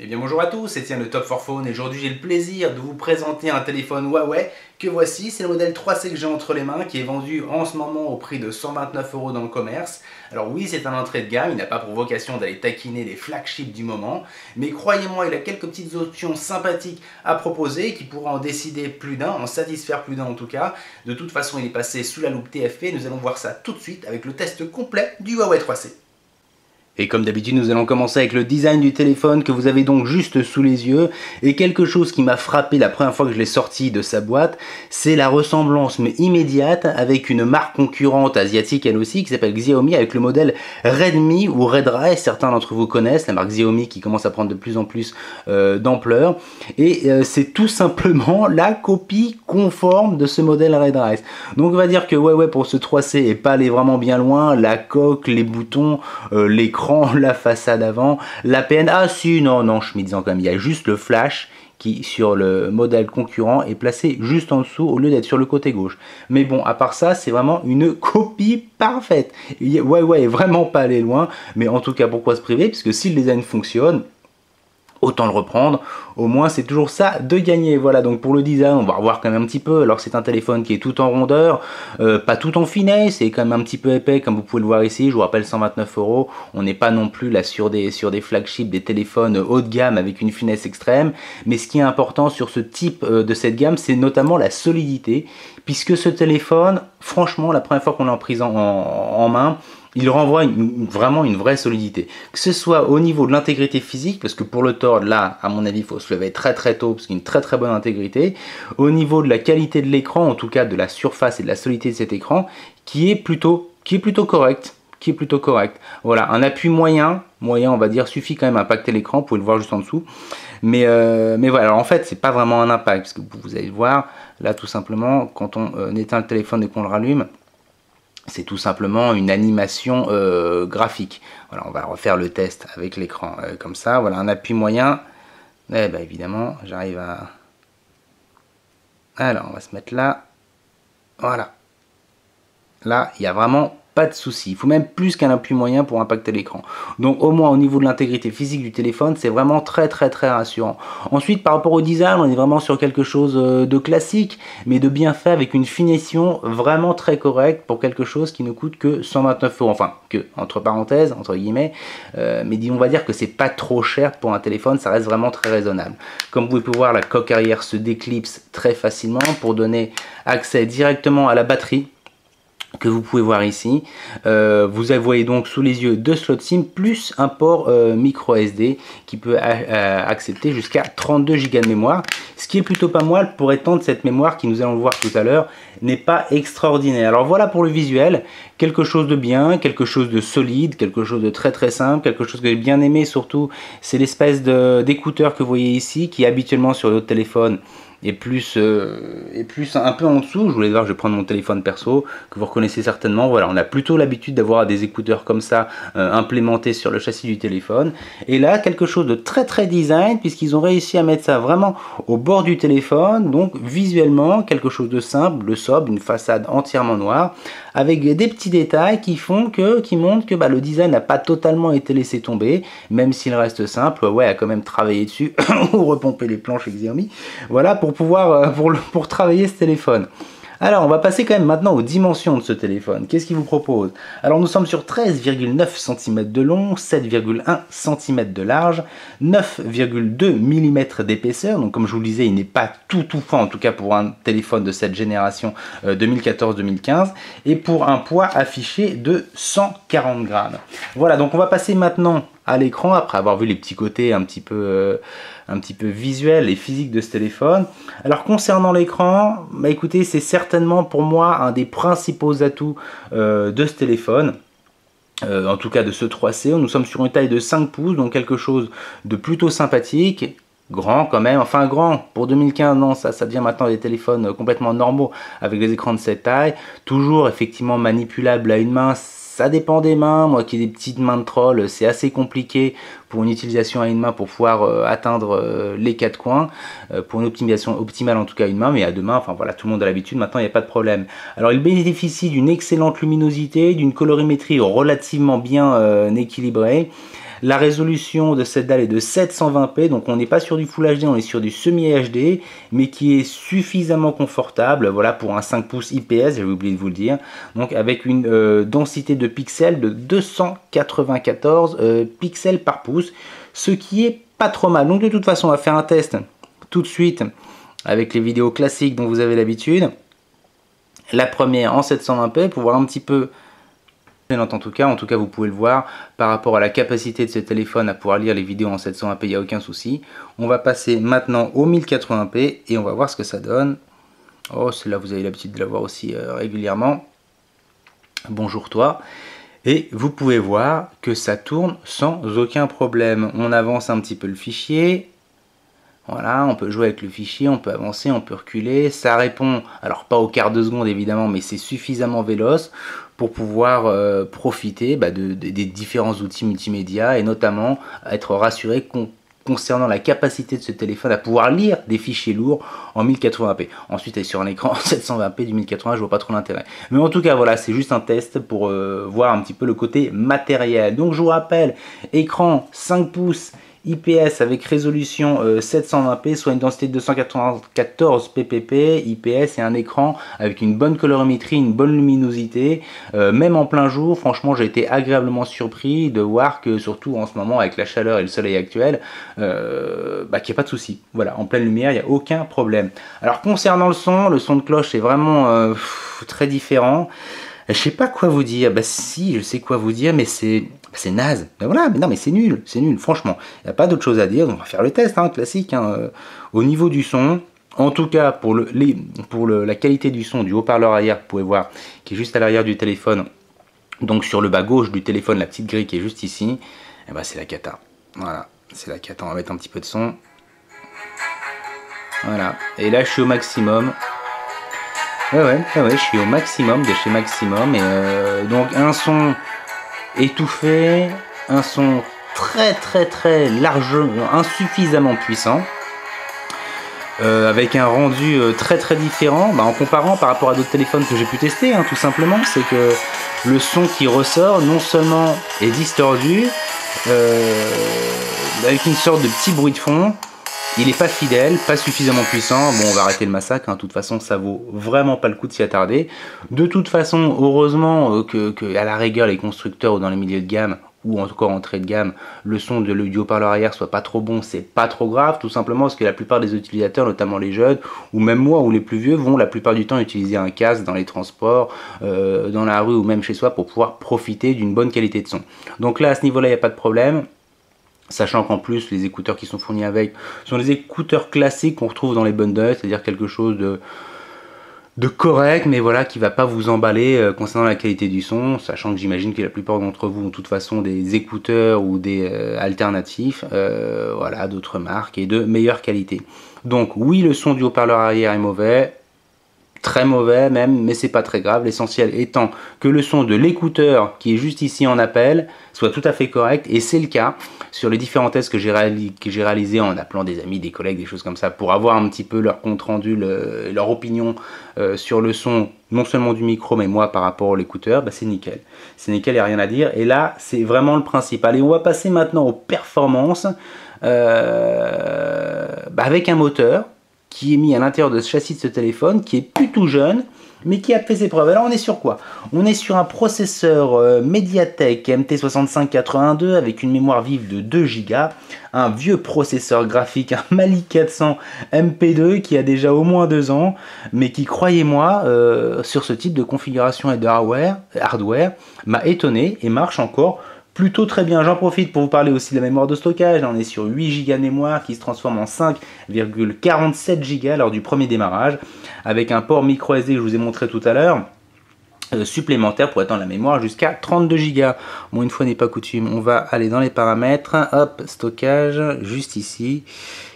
Eh bien bonjour à tous, c'est Étienne de Top 4 Phone et aujourd'hui j'ai le plaisir de vous présenter un téléphone Huawei que voici. C'est le modèle 3C que j'ai entre les mains qui est vendu en ce moment au prix de 129 € dans le commerce. Alors oui, c'est un entrée de gamme, il n'a pas pour vocation d'aller taquiner les flagships du moment, mais croyez-moi, il a quelques petites options sympathiques à proposer qui pourront en décider plus d'un, en satisfaire plus d'un en tout cas. De toute façon, il est passé sous la loupe TFT, nous allons voir ça tout de suite avec le test complet du Huawei 3C. Et comme d'habitude, nous allons commencer avec le design du téléphone que vous avez donc juste sous les yeux. Et quelque chose qui m'a frappé la première fois que je l'ai sorti de sa boîte, c'est la ressemblance mais immédiate avec une marque concurrente asiatique elle aussi qui s'appelle Xiaomi avec le modèle Redmi ou Redri. Certains d'entre vous connaissent la marque Xiaomi qui commence à prendre de plus en plus d'ampleur. Et c'est tout simplement la copie conforme de ce modèle Redri. Donc on va dire que ouais pour ce 3C est pas allé vraiment bien loin. La coque, les boutons, l'écran, la façade avant, la PN, ah si, non, je me disais quand même, il y a juste le flash qui sur le modèle concurrent est placé juste en dessous au lieu d'être sur le côté gauche. Mais bon, à part ça, c'est vraiment une copie parfaite. Ouais, vraiment pas aller loin, mais en tout cas, pourquoi se priver? Puisque si le design fonctionne, autant le reprendre, au moins c'est toujours ça de gagner. Voilà, donc pour le design on va revoir quand même un petit peu. Alors c'est un téléphone qui est tout en rondeur, pas tout en finesse, c'est quand même un petit peu épais comme vous pouvez le voir ici. Je vous rappelle 129 €, on n'est pas non plus là sur des flagships, des téléphones haut de gamme avec une finesse extrême, mais ce qui est important sur ce type de cette gamme, c'est notamment la solidité, puisque ce téléphone, franchement, la première fois qu'on l'a pris en main, il renvoie vraiment une vraie solidité. Que ce soit au niveau de l'intégrité physique, parce que pour le tord, là, à mon avis, il faut se lever très tôt, parce qu'il y a une très bonne intégrité. Au niveau de la qualité de l'écran, en tout cas de la surface et de la solidité de cet écran, qui est plutôt correct. Voilà, un appui moyen, on va dire, suffit quand même à impacter l'écran, vous pouvez le voir juste en dessous. Mais voilà, alors en fait, c'est pas vraiment un impact, parce que vous allez le voir, là, tout simplement, quand on éteint le téléphone et qu'on le rallume, c'est tout simplement une animation graphique. Voilà, on va refaire le test avec l'écran comme ça. Voilà, un appui moyen. Eh bien évidemment, j'arrive à... Alors, on va se mettre là. Voilà. Là, il n'y a vraiment pas de souci. Il faut même plus qu'un appui moyen pour impacter l'écran. Donc au moins au niveau de l'intégrité physique du téléphone, c'est vraiment très rassurant. Ensuite, par rapport au design, on est vraiment sur quelque chose de classique, mais de bien fait avec une finition vraiment très correcte pour quelque chose qui ne coûte que 129 €. Enfin, que, entre parenthèses, entre guillemets, mais on va dire que c'est pas trop cher pour un téléphone, ça reste vraiment très raisonnable. Comme vous pouvez voir, la coque arrière se déclipse très facilement pour donner accès directement à la batterie, que vous pouvez voir ici. Vous voyez donc sous les yeux deux slots SIM plus un port micro SD qui peut accepter jusqu'à 32 Go de mémoire, ce qui est plutôt pas mal pour étendre cette mémoire qui, nous allons le voir tout à l'heure, n'est pas extraordinaire. Alors voilà pour le visuel, quelque chose de bien, quelque chose de solide, quelque chose de très simple, quelque chose que j'ai bien aimé surtout, c'est l'espèce d'écouteur que vous voyez ici qui habituellement sur d'autres téléphones et plus un peu en dessous. Je voulais voir, je vais prendre mon téléphone perso que vous reconnaissez certainement. Voilà, on a plutôt l'habitude d'avoir des écouteurs comme ça implémentés sur le châssis du téléphone. Et là, quelque chose de très design, puisqu'ils ont réussi à mettre ça vraiment au bord du téléphone. Donc visuellement, quelque chose de simple, de sobre, une façade entièrement noire, avec des petits détails qui montrent que le design n'a pas totalement été laissé tomber, même s'il reste simple. Ouais, a quand même travaillé dessus ou repomper les planches avec Xiaomi. Voilà pour pouvoir pour travailler ce téléphone. Alors on va passer quand même maintenant aux dimensions de ce téléphone. Qu'est-ce qu'il vous propose? Alors nous sommes sur 13,9 cm de long, 7,1 cm de large, 9,2 mm d'épaisseur. Donc comme je vous le disais, il n'est pas tout fin, en tout cas pour un téléphone de cette génération 2014-2015, et pour un poids affiché de 140 grammes. Voilà, donc on va passer maintenant à l'écran, après avoir vu les petits côtés un petit peu visuels et physiques de ce téléphone. Alors concernant l'écran, écoutez, c'est certainement pour moi un des principaux atouts de ce téléphone. En tout cas de ce 3C, nous sommes sur une taille de 5 pouces, donc quelque chose de plutôt sympathique. Grand quand même, enfin grand, pour 2015, non, ça devient maintenant des téléphones complètement normaux avec des écrans de cette taille, toujours effectivement manipulable à une main. Ça dépend des mains, moi qui ai des petites mains de troll, c'est assez compliqué pour une utilisation à une main pour pouvoir atteindre les quatre coins, pour une optimisation optimale en tout cas à une main, mais à deux mains, enfin voilà, tout le monde a l'habitude, maintenant il n'y a pas de problème. Alors il bénéficie d'une excellente luminosité, d'une colorimétrie relativement bien équilibrée, La résolution de cette dalle est de 720p, donc on n'est pas sur du Full HD, on est sur du semi-HD, mais qui est suffisamment confortable, voilà, pour un 5 pouces IPS, j'avais oublié de vous le dire, donc avec une densité de pixels de 294 pixels par pouce, ce qui est pas trop mal. Donc de toute façon, on va faire un test tout de suite avec les vidéos classiques dont vous avez l'habitude. La première en 720p pour voir un petit peu, en tout cas vous pouvez le voir par rapport à la capacité de ce téléphone à pouvoir lire les vidéos en 720p, il n'y a aucun souci. On va passer maintenant au 1080p et on va voir ce que ça donne. Oh, celle-là vous avez l'habitude de la voir aussi régulièrement. Bonjour toi. Et vous pouvez voir que ça tourne sans aucun problème. On avance un petit peu le fichier. Voilà, on peut jouer avec le fichier, on peut avancer, on peut reculer. Ça répond, alors pas au quart de seconde évidemment, mais c'est suffisamment véloce pour pouvoir profiter des différents outils multimédia et notamment être rassuré concernant la capacité de ce téléphone à pouvoir lire des fichiers lourds en 1080p. Ensuite, elle est sur un écran 720p du 1080, je vois pas trop l'intérêt. Mais en tout cas, voilà, c'est juste un test pour voir un petit peu le côté matériel. Donc, je vous rappelle, écran 5 pouces IPS avec résolution 720p, soit une densité de 294 ppp, IPS et un écran avec une bonne colorimétrie, une bonne luminosité, même en plein jour. Franchement, j'ai été agréablement surpris de voir que, surtout en ce moment avec la chaleur et le soleil actuel, qu'il n'y a pas de souci. Voilà, en pleine lumière, il n'y a aucun problème. Alors concernant le son de cloche est vraiment très différent. Je sais pas quoi vous dire. Bah si, je sais quoi vous dire, mais c'est naze. Ben voilà, mais non, mais c'est nul, franchement. Il n'y a pas d'autre chose à dire, donc on va faire le test, hein, classique. Hein. Au niveau du son, en tout cas pour la qualité du son du haut-parleur arrière, vous pouvez voir, qui est juste à l'arrière du téléphone, donc sur le bas gauche du téléphone, la petite grille qui est juste ici, et ben c'est la cata. Voilà, c'est la cata. On va mettre un petit peu de son. Voilà, et là je suis au maximum. Ouais, je suis au maximum de chez Maximum et donc un son étouffé, un son très large, insuffisamment puissant, avec un rendu très différent, en comparant par rapport à d'autres téléphones que j'ai pu tester, hein, tout simplement. C'est que le son qui ressort non seulement est distordu, avec une sorte de petit bruit de fond. Il n'est pas fidèle, pas suffisamment puissant. Bon, on va arrêter le massacre, hein. De toute façon, ça vaut vraiment pas le coup de s'y attarder. De toute façon, heureusement que à la rigueur, les constructeurs ou dans les milieux de gamme, ou encore entrée de gamme, le son du haut-parleur arrière soit pas trop bon, c'est pas trop grave, tout simplement parce que la plupart des utilisateurs, notamment les jeunes, ou même moi ou les plus vieux, vont la plupart du temps utiliser un casque dans les transports, dans la rue ou même chez soi pour pouvoir profiter d'une bonne qualité de son. Donc là, à ce niveau-là, il n'y a pas de problème. Sachant qu'en plus, les écouteurs qui sont fournis avec sont des écouteurs classiques qu'on retrouve dans les bundles, c'est-à-dire quelque chose de correct, mais voilà, qui va pas vous emballer concernant la qualité du son, sachant que j'imagine que la plupart d'entre vous ont de toute façon des écouteurs ou des alternatifs, voilà, d'autres marques et de meilleure qualité. Donc oui, le son du haut-parleur arrière est mauvais, très mauvais même, mais c'est pas très grave. L'essentiel étant que le son de l'écouteur qui est juste ici en appel soit tout à fait correct, et c'est le cas sur les différents tests que j'ai réalisés en appelant des amis, des collègues, des choses comme ça, pour avoir un petit peu leur compte rendu, leur opinion sur le son, non seulement du micro, mais moi par rapport à l'écouteur, c'est nickel. C'est nickel, il n'y a rien à dire. Et là, c'est vraiment le principal. Et on va passer maintenant aux performances avec un moteur qui est mis à l'intérieur de ce châssis de ce téléphone, qui est plus tout jeune, mais qui a fait ses preuves. Alors on est sur quoi? On est sur un processeur Mediatek MT6582 avec une mémoire vive de 2 Go, un vieux processeur graphique, un Mali 400 MP2 qui a déjà au moins 2 ans, mais qui, croyez-moi, sur ce type de configuration et de hardware m'a étonné et marche encore plutôt très bien. J'en profite pour vous parler aussi de la mémoire de stockage. Là, on est sur 8 Go de mémoire qui se transforme en 5,47 Go lors du premier démarrage, avec un port micro SD que je vous ai montré tout à l'heure, supplémentaire pour étendre la mémoire jusqu'à 32 Go. Bon, une fois n'est pas coutume, on va aller dans les paramètres, hop, stockage, juste ici.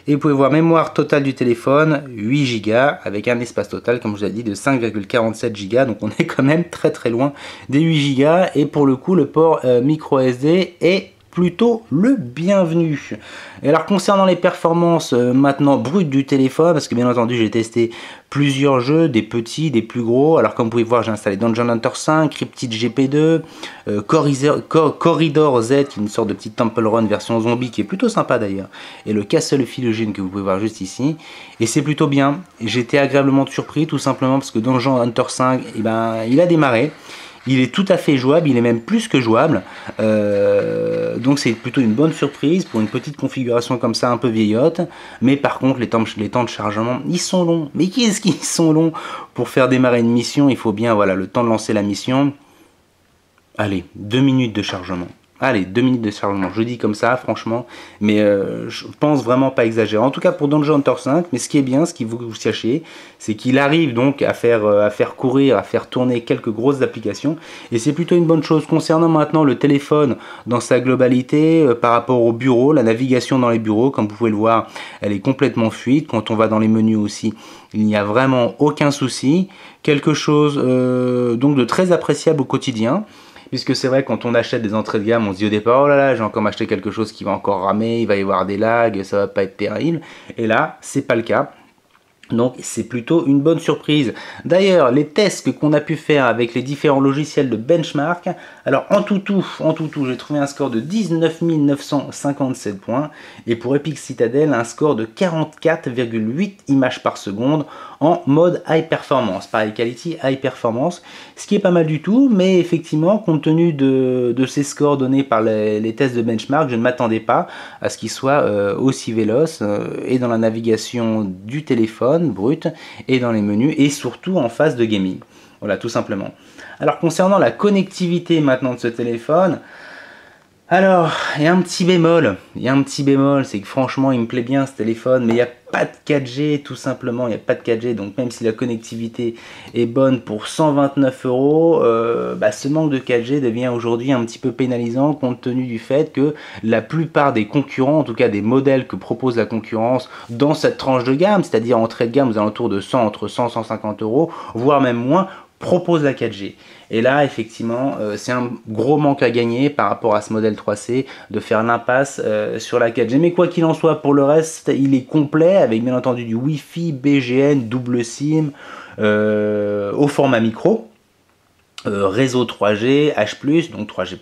Et vous pouvez voir mémoire totale du téléphone, 8 Go, avec un espace total, comme je vous l'ai dit, de 5,47 Go. Donc on est quand même très loin des 8 Go. Et pour le coup, le port micro SD est plutôt le bienvenu. Et alors concernant les performances maintenant brutes du téléphone, parce que bien entendu j'ai testé plusieurs jeux, des petits, des plus gros. Alors comme vous pouvez voir, j'ai installé Dungeon Hunter 5, Cryptid GP2, Corridor Z, qui est une sorte de petite Temple Run version zombie, qui est plutôt sympa d'ailleurs, et le Castle Philogene que vous pouvez voir juste ici. Et c'est plutôt bien. J'ai été agréablement surpris, tout simplement parce que Dungeon Hunter 5, eh ben, il a démarré. Il est tout à fait jouable, il est même plus que jouable, donc c'est plutôt une bonne surprise pour une petite configuration comme ça un peu vieillotte, mais par contre les temps de chargement, ils sont longs. Mais qu'est-ce qu'ils sont longs pour faire démarrer une mission? Il faut bien, voilà, le temps de lancer la mission, allez, 2 minutes de chargement. Allez, 2 minutes de chargement, je dis comme ça, franchement, mais je pense vraiment pas exagérer. En tout cas pour Dungeon Hunter 5, mais ce qui est bien, ce qu'il faut que vous sachiez, c'est qu'il arrive donc à faire courir, à faire tourner quelques grosses applications, et c'est plutôt une bonne chose. Concernant maintenant le téléphone dans sa globalité, par rapport au bureau, la navigation dans les bureaux, comme vous pouvez le voir, elle est complètement fluide. Quand on va dans les menus aussi, il n'y a vraiment aucun souci. Quelque chose donc de très appréciable au quotidien. Puisque c'est vrai, quand on achète des entrées de gamme, on se dit au départ, oh là là, j'ai encore acheté quelque chose qui va encore ramer, il va y avoir des lags, ça va pas être terrible. Et là, c'est pas le cas. Donc c'est plutôt une bonne surprise. D'ailleurs, les tests qu'on a pu faire avec les différents logiciels de benchmark, alors en tout, j'ai trouvé un score de 19 957 points, et pour Epic Citadel, un score de 44,8 images par seconde en mode high performance, par quality high performance, ce qui est pas mal du tout, mais effectivement, compte tenu de ces scores donnés par les tests de benchmark, je ne m'attendais pas à ce qu'ils soient aussi véloces, et dans la navigation du téléphone brut, et dans les menus, et surtout en phase de gaming. Voilà, tout simplement. Alors, concernant la connectivité maintenant de ce téléphone, alors, il y a un petit bémol, c'est que franchement, il me plaît bien ce téléphone, mais il n'y a pas de 4G, tout simplement, il n'y a pas de 4G, donc même si la connectivité est bonne pour 129 €, ce manque de 4G devient aujourd'hui un petit peu pénalisant, compte tenu du fait que la plupart des concurrents, en tout cas des modèles que propose la concurrence dans cette tranche de gamme, c'est-à-dire entrée de gamme aux alentours de 100, entre 100 et 150 €, voire même moins, propose la 4G. Et là, effectivement, c'est un gros manque à gagner par rapport à ce modèle 3C de faire l'impasse sur la 4G. Mais quoi qu'il en soit, pour le reste, il est complet avec bien entendu du Wi-Fi, BGN, double SIM au format micro. Réseau 3G, H+, donc 3G++,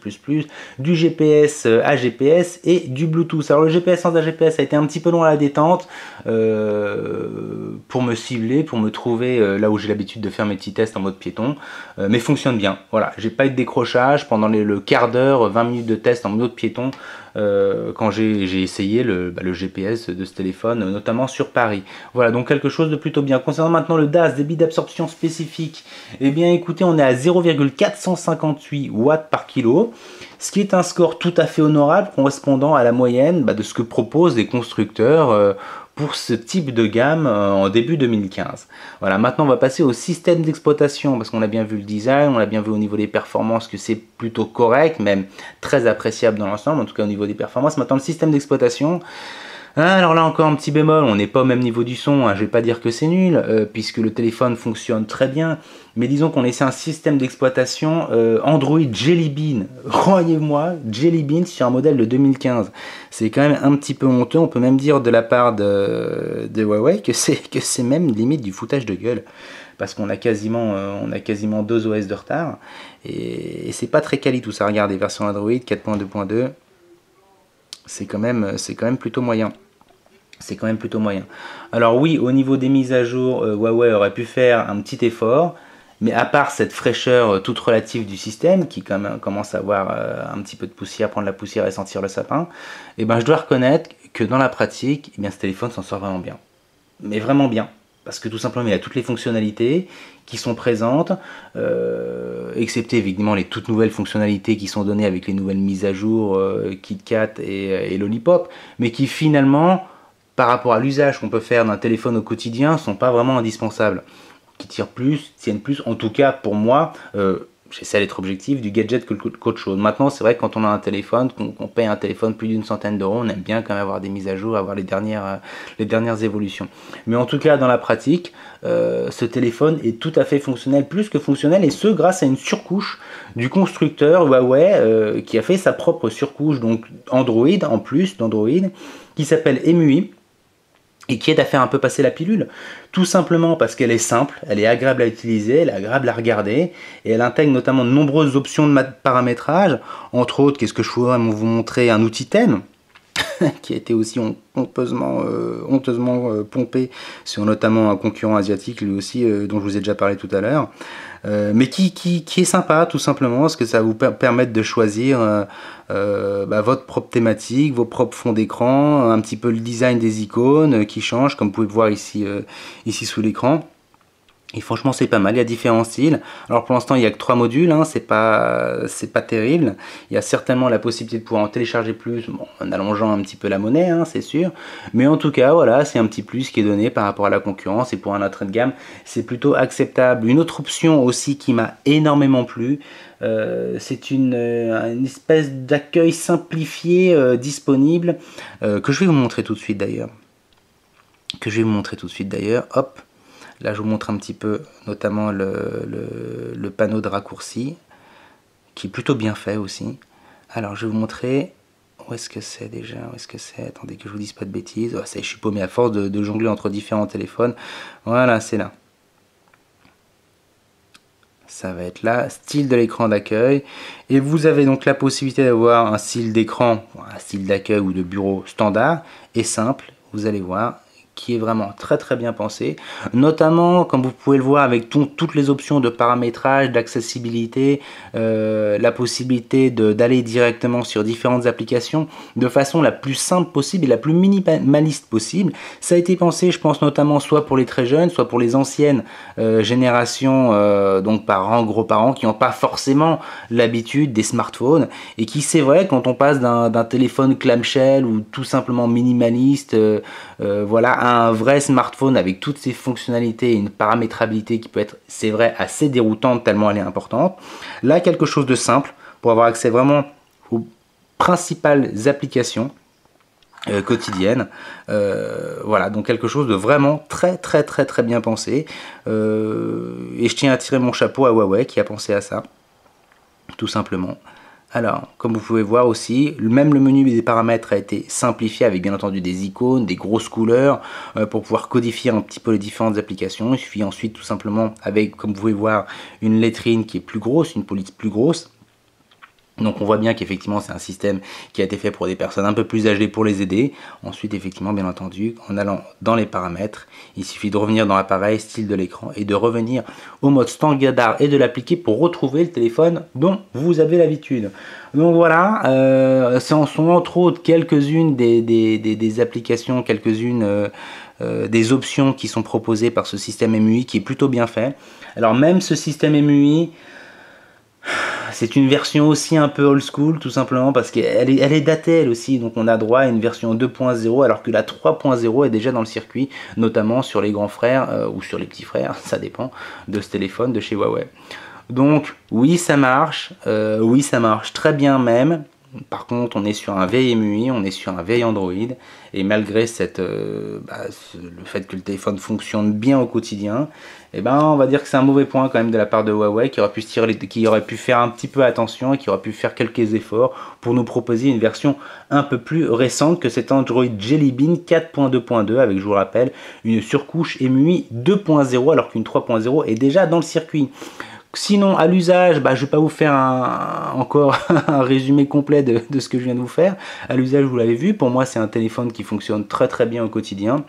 du GPS AGPS et du Bluetooth. Alors le GPS sans AGPS a été un petit peu long à la détente pour me cibler, pour me trouver là où j'ai l'habitude de faire mes petits tests en mode piéton, mais fonctionne bien. Voilà, j'ai pas eu de décrochage pendant le quart d'heure, 20 minutes de test en mode piéton quand j'ai essayé le GPS de ce téléphone, notamment sur Paris. Voilà, donc quelque chose de plutôt bien. Concernant maintenant le DAS, débit d'absorption spécifique, eh bien écoutez, on est à 0,458 watts par kilo, ce qui est un score tout à fait honorable, correspondant à la moyenne de ce que proposent les constructeurs pour ce type de gamme en début 2015. Voilà, maintenant on va passer au système d'exploitation, parce qu'on a bien vu le design, on a bien vu au niveau des performances que c'est plutôt correct, même très appréciable dans l'ensemble, en tout cas au niveau des performances. Maintenant le système d'exploitation, alors là encore un petit bémol, on n'est pas au même niveau du son, je vais pas dire que c'est nul, puisque le téléphone fonctionne très bien, mais disons qu'on essaie un système d'exploitation Android Jelly Bean, croyez-moi, Jelly Bean sur un modèle de 2015. C'est quand même un petit peu honteux, on peut même dire de la part de Huawei que c'est même limite du foutage de gueule, parce qu'on a quasiment 2 OS de retard, et c'est pas très quali tout ça. Regardez, version Android 4.2.2, c'est quand même plutôt moyen. C'est quand même plutôt moyen. Alors oui, au niveau des mises à jour, Huawei aurait pu faire un petit effort, mais à part cette fraîcheur toute relative du système, qui quand même commence à avoir un petit peu de poussière, prendre la poussière et sentir le sapin, et je dois reconnaître que dans la pratique, ce téléphone s'en sort vraiment bien. Mais vraiment bien. Parce que tout simplement, il y a toutes les fonctionnalités qui sont présentes, excepté évidemment les toutes nouvelles fonctionnalités qui sont données avec les nouvelles mises à jour, KitKat et Lollipop, mais qui finalement, par rapport à l'usage qu'on peut faire d'un téléphone au quotidien, ne sont pas vraiment indispensables. Qui tirent plus, tiennent plus, en tout cas pour moi, j'essaie d'être objectif, du gadget qu'autre chose. Maintenant, c'est vrai que quand on a un téléphone, qu'on paye un téléphone plus d'une centaine d'euros, on aime bien quand même avoir des mises à jour, avoir les dernières évolutions. Mais en tout cas, dans la pratique, ce téléphone est tout à fait fonctionnel, plus que fonctionnel, et ce grâce à une surcouche du constructeur Huawei qui a fait sa propre surcouche, donc Android, en plus d'Android, qui s'appelle EMUI, et qui aide à faire un peu passer la pilule, tout simplement parce qu'elle est simple, elle est agréable à utiliser, elle est agréable à regarder, et elle intègre notamment de nombreuses options de paramétrage, entre autres, qu'est-ce que je pourrais vous montrer, un outil thème, qui a été aussi honteusement pompé sur notamment un concurrent asiatique, lui aussi, dont je vous ai déjà parlé tout à l'heure, mais qui est sympa tout simplement, parce que ça vous permet de choisir votre propre thématique, vos propres fonds d'écran, un petit peu le design des icônes qui change, comme vous pouvez voir ici, ici sous l'écran. Et franchement, c'est pas mal, il y a différents styles. Alors pour l'instant, il n'y a que 3 modules, hein, c'est pas terrible. Il y a certainement la possibilité de pouvoir en télécharger plus, bon, en allongeant un petit peu la monnaie, hein, c'est sûr. Mais en tout cas, voilà, c'est un petit plus qui est donné par rapport à la concurrence, et pour un entrée de gamme, c'est plutôt acceptable. Une autre option aussi qui m'a énormément plu, c'est une espèce d'accueil simplifié disponible, que je vais vous montrer tout de suite d'ailleurs. Hop. Là, je vous montre un petit peu, notamment le panneau de raccourci, qui est plutôt bien fait aussi. Alors, je vais vous montrer, où est-ce que c'est déjà, attendez que je vous dise pas de bêtises. Oh, je suis paumé à force de jongler entre différents téléphones. Voilà, c'est là. Ça va être là, style de l'écran d'accueil. Et vous avez donc la possibilité d'avoir un style d'écran, un style d'accueil ou de bureau standard et simple, vous allez voir, qui est vraiment très très bien pensé, notamment comme vous pouvez le voir avec toutes les options de paramétrage, d'accessibilité, la possibilité d'aller directement sur différentes applications de façon la plus simple possible et la plus minimaliste possible. Ça a été pensé, je pense, notamment soit pour les très jeunes, soit pour les anciennes générations, donc parents, gros-parents, qui n'ont pas forcément l'habitude des smartphones et qui, c'est vrai, quand on passe d'un téléphone clamshell ou tout simplement minimaliste, voilà, un vrai smartphone avec toutes ses fonctionnalités et une paramétrabilité qui peut être, c'est vrai, assez déroutante tellement elle est importante. Là, quelque chose de simple pour avoir accès vraiment aux principales applications quotidiennes. Voilà, donc quelque chose de vraiment très très très très bien pensé. Et je tiens à tirer mon chapeau à Huawei qui a pensé à ça, tout simplement. Alors, comme vous pouvez voir aussi, même le menu des paramètres a été simplifié avec bien entendu des icônes, des grosses couleurs pour pouvoir codifier un petit peu les différentes applications. Il suffit ensuite tout simplement avec, comme vous pouvez voir, une lettrine qui est plus grosse, une police plus grosse. Donc on voit bien qu'effectivement c'est un système qui a été fait pour des personnes un peu plus âgées pour les aider. Ensuite effectivement bien entendu en allant dans les paramètres, il suffit de revenir dans l'appareil, style de l'écran et de revenir au mode standard et de l'appliquer pour retrouver le téléphone dont vous avez l'habitude. Donc voilà, ce sont entre autres quelques-unes des applications, quelques-unes des options qui sont proposées par ce système EMUI qui est plutôt bien fait. Alors même ce système EMUI, c'est une version aussi un peu old school tout simplement parce qu'elle est datée elle aussi, donc on a droit à une version 2.0 alors que la 3.0 est déjà dans le circuit, notamment sur les grands frères ou sur les petits frères, ça dépend de ce téléphone de chez Huawei. Donc oui ça marche très bien même. Par contre, on est sur un vieil EMUI, on est sur un vieil Android, et malgré le fait que le téléphone fonctionne bien au quotidien, on va dire que c'est un mauvais point quand même de la part de Huawei, qui aurait pu faire un petit peu attention et qui aurait pu faire quelques efforts pour nous proposer une version un peu plus récente que cet Android Jelly Bean 4.2.2 avec, je vous rappelle, une surcouche EMUI 2.0 alors qu'une 3.0 est déjà dans le circuit. Sinon, à l'usage, je ne vais pas vous faire encore un résumé complet de ce que je viens de vous faire. À l'usage, vous l'avez vu, pour moi, c'est un téléphone qui fonctionne très très bien au quotidien,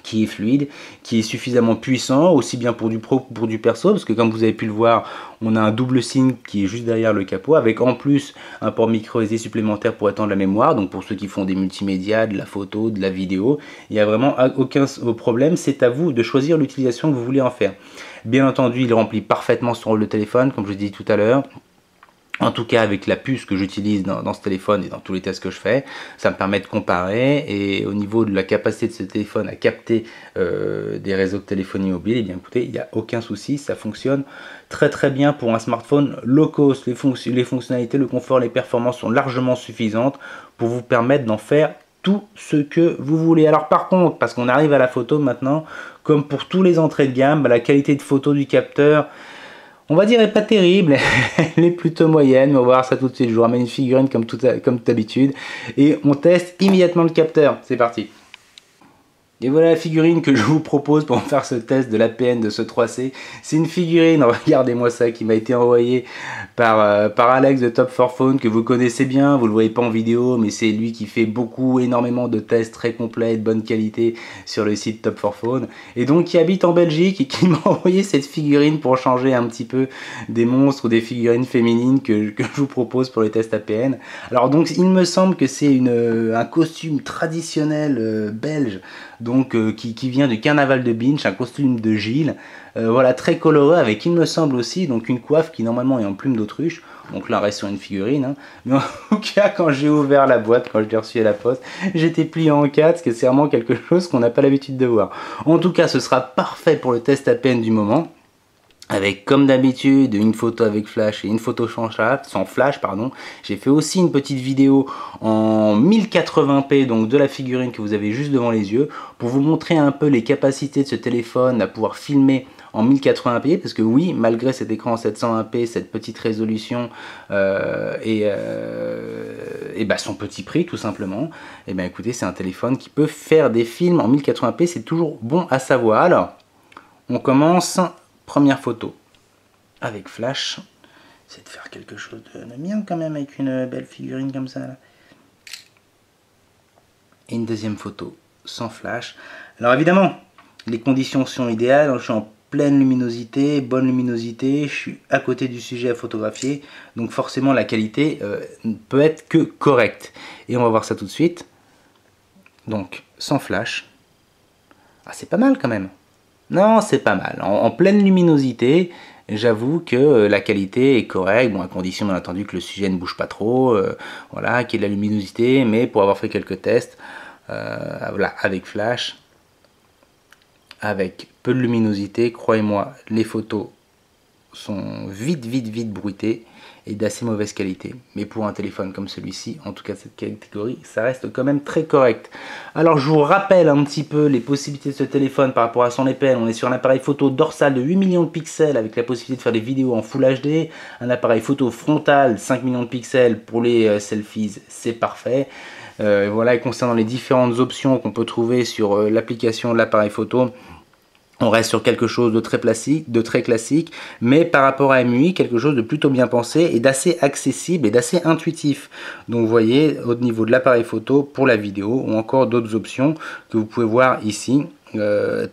qui est fluide, qui est suffisamment puissant, aussi bien pour du pro que pour du perso, parce que comme vous avez pu le voir, on a un double SIM qui est juste derrière le capot, avec en plus un port micro SD supplémentaire pour étendre la mémoire, donc pour ceux qui font des multimédias, de la photo, de la vidéo, il n'y a vraiment aucun problème, c'est à vous de choisir l'utilisation que vous voulez en faire. Bien entendu, il remplit parfaitement son rôle de téléphone, comme je l'ai dit tout à l'heure. En tout cas, avec la puce que j'utilise dans ce téléphone et dans tous les tests que je fais, ça me permet de comparer. Et au niveau de la capacité de ce téléphone à capter des réseaux de téléphonie mobile, eh bien écoutez, il n'y a aucun souci, ça fonctionne très très bien pour un smartphone low cost. Les fonctionnalités, le confort, les performances sont largement suffisantes pour vous permettre d'en faire tout ce que vous voulez. Alors par contre, parce qu'on arrive à la photo maintenant, comme pour tous les entrées de gamme, la qualité de photo du capteur, on va dire, est pas terrible, elle est plutôt moyenne, mais on va voir ça tout de suite. Je vous ramène une figurine comme d'habitude et on teste immédiatement le capteur. C'est parti. Et voilà la figurine que je vous propose pour faire ce test de l'APN de ce 3C. C'est une figurine, regardez-moi ça, qui m'a été envoyée par Alex de Top 4 Phone, que vous connaissez bien, vous ne le voyez pas en vidéo, mais c'est lui qui fait énormément de tests très complets, de bonne qualité sur le site Top 4 Phone. Et donc qui habite en Belgique et qui m'a envoyé cette figurine pour changer un petit peu des monstres ou des figurines féminines que je vous propose pour les tests APN. Alors donc il me semble que c'est un costume traditionnel belge, donc qui vient du carnaval de Binche, un costume de Gilles, voilà, très coloré, avec, il me semble aussi, donc une coiffe qui normalement est en plume d'autruche. Donc là on reste sur une figurine, hein. Mais en tout cas, quand j'ai ouvert la boîte, quand je l'ai reçue à la poste, j'étais plié en quatre, parce que c'est vraiment quelque chose qu'on n'a pas l'habitude de voir. En tout cas, ce sera parfait pour le test APN du moment, avec comme d'habitude une photo avec flash et une photo sans flash, pardon. J'ai fait aussi une petite vidéo en 1080p, donc de la figurine que vous avez juste devant les yeux, pour vous montrer un peu les capacités de ce téléphone à pouvoir filmer en 1080p, parce que oui, malgré cet écran en 720p, cette petite résolution et son petit prix tout simplement, et bien écoutez, c'est un téléphone qui peut faire des films en 1080p, c'est toujours bon à savoir. Alors, on commence. Première photo avec flash, c'est de faire quelque chose de bien quand même avec une belle figurine comme ça là. Et une deuxième photo sans flash. Alors évidemment, les conditions sont idéales, je suis en pleine luminosité, bonne luminosité, je suis à côté du sujet à photographier, donc forcément la qualité ne peut être que correcte. Et on va voir ça tout de suite. Donc sans flash, ah c'est pas mal quand même. Non, c'est pas mal. En pleine luminosité, j'avoue que la qualité est correcte, bon, à condition bien entendu que le sujet ne bouge pas trop, voilà, qu'il y ait de la luminosité, mais pour avoir fait quelques tests, voilà, avec flash, avec peu de luminosité, croyez-moi, les photos sont vite bruitées et d'assez mauvaise qualité. Mais pour un téléphone comme celui-ci, en tout cas cette catégorie, ça reste quand même très correct. Alors je vous rappelle un petit peu les possibilités de ce téléphone par rapport à son APN. On est sur un appareil photo dorsal de 8 millions de pixels avec la possibilité de faire des vidéos en Full HD. Un appareil photo frontal 5 millions de pixels pour les selfies, c'est parfait. Voilà, et concernant les différentes options qu'on peut trouver sur l'application de l'appareil photo, on reste sur quelque chose de très classique, mais par rapport à MUI, quelque chose de plutôt bien pensé et d'assez accessible et d'assez intuitif. Donc vous voyez, au niveau de l'appareil photo pour la vidéo, ou encore d'autres options que vous pouvez voir ici.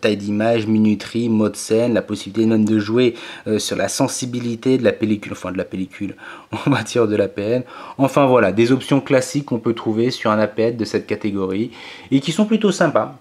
Taille d'image, minuterie, mode scène, la possibilité même de jouer sur la sensibilité de la pellicule, on va dire de l'APN. Enfin voilà, des options classiques qu'on peut trouver sur un APN de cette catégorie et qui sont plutôt sympas.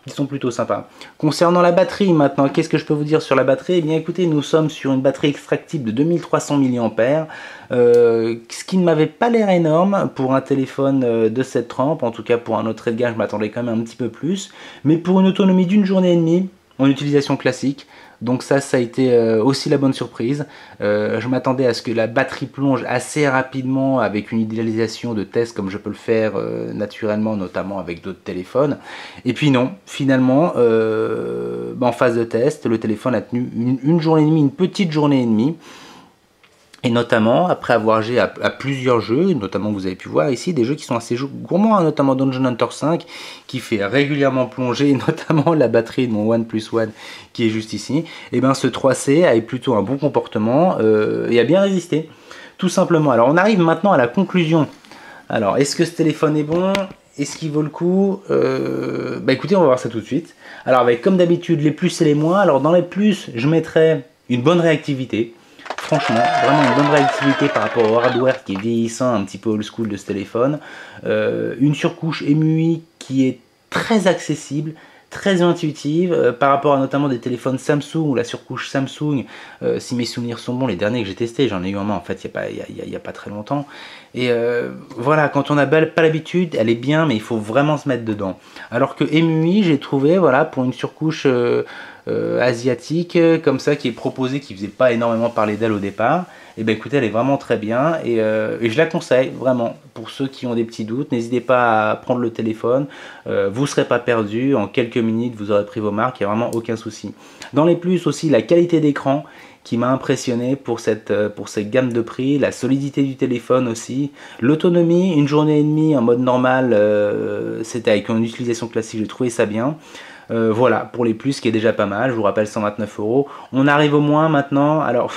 Concernant la batterie maintenant, qu'est-ce que je peux vous dire sur la batterie? Eh bien écoutez, nous sommes sur une batterie extractible de 2300 mAh, ce qui ne m'avait pas l'air énorme pour un téléphone de cette trempe. En tout cas pour un autre trait de gamme, je m'attendais quand même un petit peu plus, mais pour une autonomie d'une journée et demie en utilisation classique, donc ça a été aussi la bonne surprise. Je m'attendais à ce que la batterie plonge assez rapidement avec une idéalisation de test comme je peux le faire naturellement, notamment avec d'autres téléphones. Et puis non, finalement, en phase de test, le téléphone a tenu une journée et demie, une petite journée et demie. Et notamment, après avoir joué à plusieurs jeux, notamment vous avez pu voir ici, des jeux qui sont assez gourmands, hein, notamment Dungeon Hunter 5, qui fait régulièrement plonger, notamment la batterie de mon OnePlus One, qui est juste ici, et bien ce 3C a eu plutôt un bon comportement, et a bien résisté, tout simplement. Alors on arrive maintenant à la conclusion. Alors, est-ce que ce téléphone est bon? Est-ce qu'il vaut le coup? Écoutez, on va voir ça tout de suite. Alors avec, comme d'habitude, les plus et les moins. Alors dans les plus, je mettrai une bonne réactivité. Franchement, vraiment une bonne réactivité par rapport au hardware qui est vieillissant, un petit peu old school de ce téléphone. Une surcouche MUI qui est très accessible, très intuitive par rapport à notamment des téléphones Samsung ou la surcouche Samsung. Si mes souvenirs sont bons, les derniers que j'ai testés, j'en ai eu en main en fait il y a pas très longtemps. Et voilà, quand on n'a pas l'habitude, elle est bien, mais il faut vraiment se mettre dedans. Alors que EMUI, j'ai trouvé, voilà, pour une surcouche asiatique, comme ça, qui est proposée, qui faisait pas énormément parler d'elle au départ, et ben écoutez, elle est vraiment très bien, et je la conseille, vraiment, pour ceux qui ont des petits doutes, n'hésitez pas à prendre le téléphone, vous ne serez pas perdu, en quelques minutes, vous aurez pris vos marques, il n'y a vraiment aucun souci. Dans les plus aussi, la qualité d'écran, qui m'a impressionné pour cette gamme de prix, la solidité du téléphone aussi, l'autonomie, une journée et demie en mode normal, c'était avec une utilisation classique, j'ai trouvé ça bien. Voilà, pour les plus, ce qui est déjà pas mal, je vous rappelle 129 €. On arrive au moins maintenant, alors...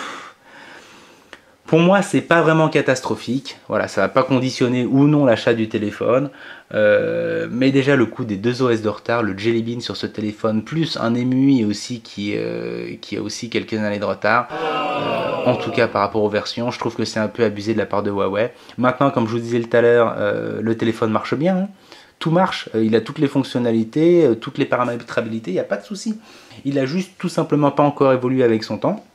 Pour moi, c'est pas vraiment catastrophique. Voilà, ça va pas conditionner ou non l'achat du téléphone. Mais déjà, le coût des 2 OS de retard, le Jelly Bean sur ce téléphone, plus un EMUI aussi qui a aussi quelques années de retard. En tout cas, par rapport aux versions, je trouve que c'est un peu abusé de la part de Huawei. Maintenant, comme je vous disais tout à l'heure, le téléphone marche bien. Hein. Tout marche, il a toutes les fonctionnalités, toutes les paramétrabilités, il n'y a pas de souci. Il a juste tout simplement pas encore évolué avec son temps.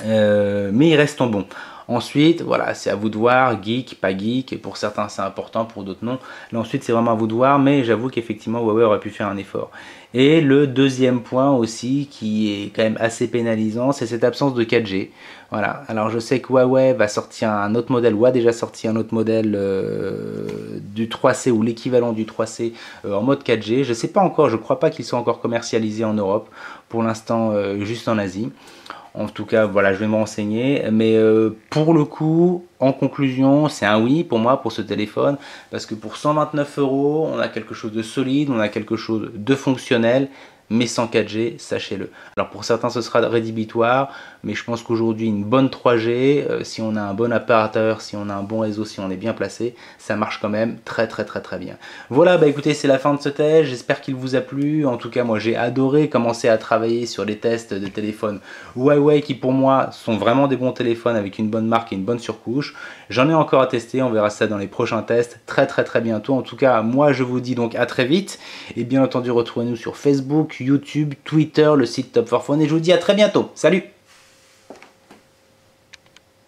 Mais il reste en bon. Ensuite, voilà, c'est à vous de voir, geek, pas geek, et pour certains c'est important, pour d'autres non. Là ensuite c'est vraiment à vous de voir, mais j'avoue qu'effectivement Huawei aurait pu faire un effort. Et le deuxième point aussi, qui est quand même assez pénalisant, c'est cette absence de 4G. Voilà, alors je sais que Huawei va sortir un autre modèle, ou a déjà sorti un autre modèle du 3C, ou l'équivalent du 3C en mode 4G. Je ne sais pas encore, je ne crois pas qu'ils soient encore commercialisés en Europe, pour l'instant juste en Asie. En tout cas, voilà, je vais me renseigner. Mais pour le coup, en conclusion, c'est un oui pour moi, pour ce téléphone. Parce que pour 129 €, on a quelque chose de solide, on a quelque chose de fonctionnel, mais sans 4G, sachez-le. Alors pour certains, ce sera rédhibitoire, mais je pense qu'aujourd'hui, une bonne 3G, si on a un bon opérateur, si on a un bon réseau, si on est bien placé, ça marche quand même très bien. Voilà, bah écoutez, c'est la fin de ce test, j'espère qu'il vous a plu. En tout cas, moi j'ai adoré commencer à travailler sur les tests de téléphones Huawei qui pour moi sont vraiment des bons téléphones avec une bonne marque et une bonne surcouche. J'en ai encore à tester, on verra ça dans les prochains tests très bientôt. En tout cas, moi je vous dis donc à très vite, et bien entendu retrouvez-nous sur Facebook, YouTube, Twitter, le site Top 4 Phone, et je vous dis à très bientôt. Salut!